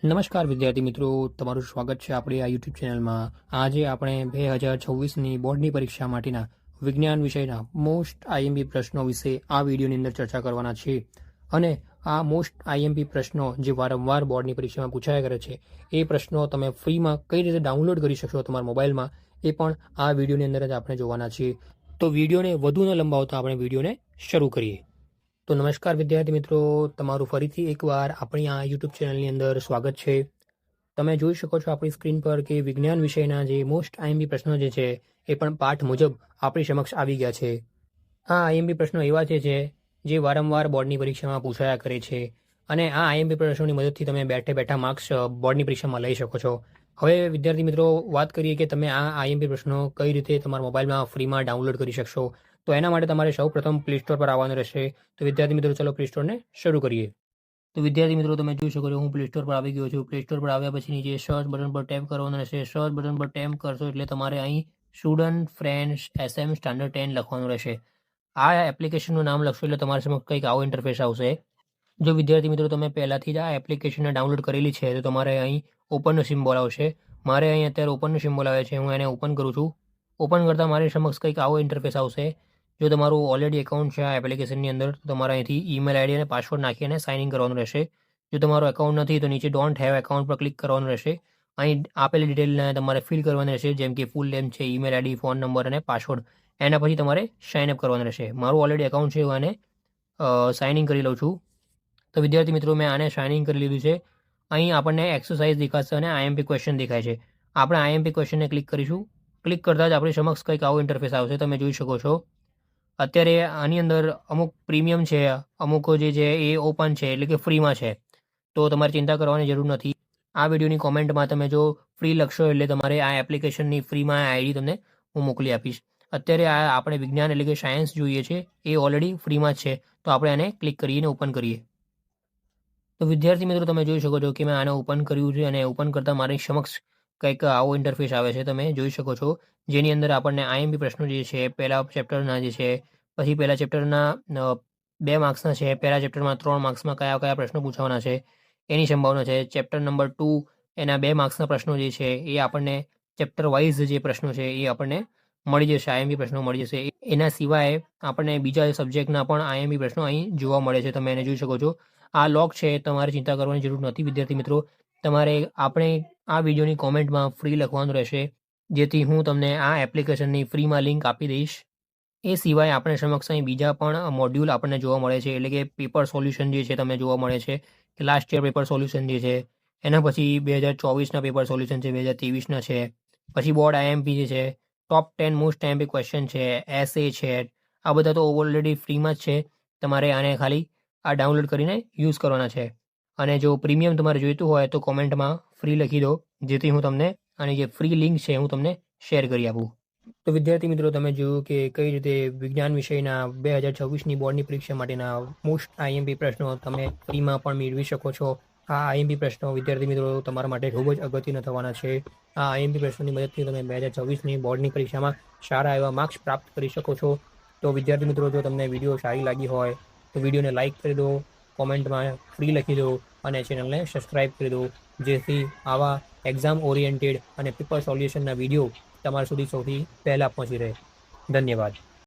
નમસ્કાર વિદ્યાર્થી મિત્રો, તમારું સ્વાગત છે આપણી આ યુટ્યુબ ચેનલમાં। આજે આપણે 2024ની બોર્ડની પરીક્ષા માટેના વિજ્ઞાન વિષયના મોસ્ટ આઈએમપી પ્રશ્નો વિશે આ વિડીયોની અંદર ચર્ચા કરવાના છીએ। અને આ મોસ્ટ આઈએમપી પ્રશ્નો જે વારંવાર બોર્ડની પરીક્ષામાં પૂછાયા કરે છે એ પ્રશ્નો તમે ફ્રીમાં કઈ રીતે ડાઉનલોડ કરી શકશો તમારા મોબાઈલમાં એ પણ આ વિડીયોની અંદર જ આપણે જોવાના છીએ। તો વિડીયોને વધુ ન લંબાવતા આપણે વિડીયોને શરૂ કરીએ। તો નમસ્કાર વિદ્યાર્થી મિત્રો, તમારું ફરીથી એકવાર આપણી આ યુટ્યુબ ચેનલની અંદર સ્વાગત છે। તમે જોઈ શકો છો આપણી સ્ક્રીન પર કે વિજ્ઞાન વિષયના જે મોસ્ટ આઈએમપી પ્રશ્નો જે છે એ પણ પાઠ મુજબ આપણી સમક્ષ આવી ગયા છે। આ આઈએમપી પ્રશ્નો એવા છે જે વારંવાર બોર્ડની પરીક્ષામાં પૂછાયા કરે છે અને આ આઈએમપી પ્રશ્નોની મદદથી તમે બેઠે બેઠા માર્ક્સ બોર્ડની પરીક્ષામાં લઈ શકો છો। હવે વિદ્યાર્થી મિત્રો, વાત કરીએ કે તમે આ આઈએમપી પ્રશ્નો કઈ રીતે તમારા મોબાઈલમાં ફ્રીમાં ડાઉનલોડ કરી શકશો। તો એના માટે તમારે સૌ પ્રથમ પ્લે સ્ટોર પર આવવાનું રહેશે। તો વિદ્યાર્થી મિત્રો, ચલો પ્લે સ્ટોરને શરૂ કરીએ। તો વિદ્યાર્થી મિત્રો, તમે જોઈ શકો છો હું પ્લે સ્ટોર પર આવી ગયો છું। પ્લે સ્ટોર પર આવ્યા પછી નીચે સર્ચ બટન પર ટેપ કરવાનું રહેશે। સર્ચ બટન પર ટેપ કરશો એટલે તમારે અહીં સ્ટુડન્ટ ફ્રેન્ડ્સ SM સ્ટાન્ડર્ડ 10 લખવાનું રહેશે। આ એપ્લિકેશનનું નામ લખશો એટલે તમારા સમક્ષ કંઈક આવો ઇન્ટરફેસ આવશે। જો વિદ્યાર્થી મિત્રો તમે પહેલાંથી જ આ એપ્લિકેશનને ડાઉનલોડ કરેલી છે તો તમારે અહીં ઓપનનો સિમ્બોલ આવશે। મારે અહીં અત્યારે ઓપનનો સિમ્બોલ આવે છે, હું એને ઓપન કરું છું। ઓપન કરતાં મારી સમક્ષ કંઈક આવો ઇન્ટરફેસ આવશે। જો તમારું ઓલરેડી એકાઉન્ટ છે આ એપ્લિકેશનની અંદર તો તમારે અહીંથી ઈમેલ આઈડી અને પાસવર્ડ નાખીને સાઇન ઇન કરવાનું રહેશે। જો તમારો એકાઉન્ટ નથી તો નીચે ડોન્ટ હેવ એકાઉન્ટ પર ક્લિક કરવાનું રહેશે। અહીં આપેલી ડિટેલને તમારે ફિલ કરવાની રહેશે, જેમ કે ફૂલ નેમ છે, ઈમેલ આઈડી, ફોન નંબર અને પાસવર્ડ। એના પછી તમારે સાઇન અપ કરવાનું રહેશે। મારું ઓલરેડી એકાઉન્ટ છે, હું આને સાઇન ઇન કરી લઉં છું। તો વિદ્યાર્થી મિત્રો, મેં આને સાઇન ઇન કરી લીધું છે। અહીં આપણને એક્સરસાઇઝ દેખાશે અને આઈએમપી ક્વેશ્ચન દેખાય છે। આપણે આઈએમપી ક્વેશ્ચનને ક્લિક કરીશું। ક્લિક કરતાં જ આપણી સમક્ષ કંઈક આવો ઇન્ટરફેસ આવશે, તમે જોઈ શકો છો। અત્યારે આની અંદર અમુક પ્રીમિયમ છે, અમુક જે છે એ ઓપન છે, એટલે કે ફ્રીમાં છે। તો તમારે ચિંતા કરવાની જરૂર નથી। આ વિડીયોની કોમેન્ટમાં તમે જો ફ્રી લખશો એટલે તમારે આ એપ્લિકેશનની ફ્રીમાં આઈડી તમને હું મોકલી આપીશ। અત્યારે આ આપણે વિજ્ઞાન એટલે કે સાયન્સ જોઈએ છે એ ઓલરેડી ફ્રીમાં જ છે, તો આપણે આને ક્લિક કરીને ઓપન કરીએ। તો વિદ્યાર્થી મિત્રો, તમે જોઈ શકો છો કે મેં આને ઓપન કર્યું છે અને ઓપન કરતાં મારી સમક્ષ કંઈક આવો ઇન્ટરફેસ આવે છે, તમે જોઈ શકો છો। જેની અંદર આપણને આઈએમપી પ્રશ્નો જે છે પહેલા ચેપ્ટરના જે છે, પછી પહેલા ચેપ્ટરના 2 માર્ક્સના છે, પહેલા ચેપ્ટરમાં 3 માર્ક્સમાં કયા કયા પ્રશ્નો પૂછવાના છે એની સંભાવના છે। ચેપ્ટર નંબર 2 એના 2 માર્ક્સના પ્રશ્નો જે છે એ આપણને ચેપ્ટર વાઇઝ જે પ્રશ્નો છે એ આપણને મળી જશે, આઈએમપી પ્રશ્નો મળી જશે। એના સિવાય આપણને બીજા સબ્જેક્ટના પણ આઈએમપી પ્રશ્નો અહીં જોવા મળે છે, તમે એને જોઈ શકો છો। આ લોક છે, તમારે ચિંતા કરવાની જરૂર નથી વિદ્યાર્થી મિત્રો। તમારે આપણે આ વિડીયોની કોમેન્ટમાં ફ્રી લખવાનું રહેશે, જેથી હું તમને આ એપ્લિકેશનની ફ્રીમાં લિંક આપી દઈશ। એ સિવાય આપણે સમક્ષ અહીં બીજા પણ મોડ્યુલ આપણને જોવા મળે છે, એટલે કે પેપર સોલ્યુશન જે છે તમને જોવા મળે છે કે લાસ્ટ યર પેપર સોલ્યુશન જે છે, એના પછી 2024ના પેપર સોલ્યુશન છે, 2023ના છે, પછી બોર્ડ આઈએમપી જે છે, ટોપ 10 મોસ્ટ આઈએમપી ક્વેશ્ચન છે, એસે છે, આ બધા તો ઓલરેડી ફ્રીમાં જ છે। તમારે આને ખાલી આ ડાઉનલોડ કરીને યુઝ કરવાના છે। અને જો પ્રીમિયમ તમારે જોઈતું હોય તો કોમેન્ટમાં ફ્રી લખી દો, જેથી હું તમને આની જે ફ્રી લિંક છે હું તમને શેર કરી આપું। તો વિદ્યાર્થી મિત્રો, તમે જોયું કે કઈ રીતે વિજ્ઞાન વિષયના 2024ની બોર્ડની પરીક્ષા માટેના મોસ્ટ આઈએમપી પ્રશ્નો તમે ફ્રીમાં પણ મેળવી શકો છો। આ આઈએમપી પ્રશ્નો વિદ્યાર્થી મિત્રો તમારા માટે ખૂબ જ અગત્યના થવાના છે। આ આઈએમપી પ્રશ્નોની મદદથી તમે 2024ની બોર્ડની પરીક્ષામાં સારા એવા માર્ક્સ પ્રાપ્ત કરી શકો છો। તો વિદ્યાર્થી મિત્રો, જો તમને વિડીયો સારી લાગી હોય તો વિડીયોને લાઇક કરી દો, કોમેન્ટમાં ફ્રી લખી દો અને ચેનલને સબસ્ક્રાઈબ કરી દો, જેથી આવા એક્ઝામ ઓરિએન્ટેડ અને પેપર સોલ્યુશનના વિડીયો તમારા સુધી સૌથી પહેલાં પહોંચી રહે। ધન્યવાદ।